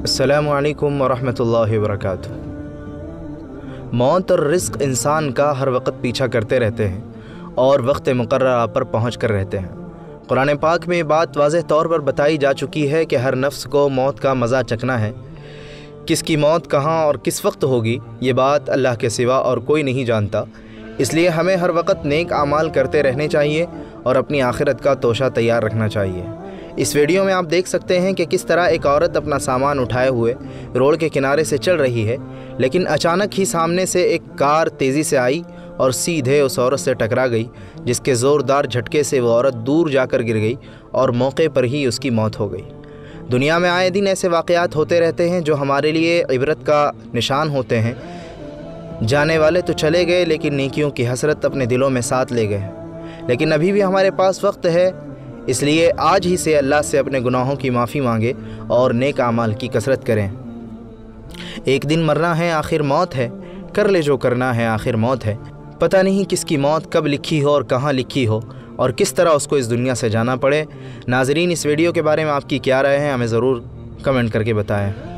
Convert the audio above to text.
अस्सलामु अलैकुम वरहमतुल्लाहि वबरकातुहू। मौत और रिस्क इंसान का हर वक्त पीछा करते रहते हैं और वक्त मुकर्ररा पर पहुँच कर रहते हैं। कुरान पाक में ये बात वाज़ेह तौर पर बताई जा चुकी है कि हर नफ्स को मौत का मज़ा चखना है। किसकी मौत कहाँ और किस वक्त होगी, ये बात अल्लाह के सिवा और कोई नहीं जानता। इसलिए हमें हर वक्त नेक आमाल करते रहने चाहिए और अपनी आखिरत का तोशा तैयार रखना चाहिए। इस वीडियो में आप देख सकते हैं कि किस तरह एक औरत अपना सामान उठाए हुए रोड के किनारे से चल रही है, लेकिन अचानक ही सामने से एक कार तेज़ी से आई और सीधे उस औरत से टकरा गई, जिसके ज़ोरदार झटके से वो औरत दूर जाकर गिर गई और मौके पर ही उसकी मौत हो गई। दुनिया में आए दिन ऐसे वाक़यात होते रहते हैं जो हमारे लिए इबरत का निशान होते हैं। जाने वाले तो चले गए, लेकिन नेकियों की हसरत अपने दिलों में साथ ले गए। लेकिन अभी भी हमारे पास वक्त है, इसलिए आज ही से अल्लाह से अपने गुनाहों की माफ़ी मांगे और नेक आमाल की कसरत करें। एक दिन मरना है, आखिर मौत है, कर ले जो करना है, आखिर मौत है। पता नहीं किसकी मौत कब लिखी हो और कहाँ लिखी हो और किस तरह उसको इस दुनिया से जाना पड़े। नाज़रीन, इस वीडियो के बारे में आपकी क्या राय है, हमें ज़रूर कमेंट करके बताएं।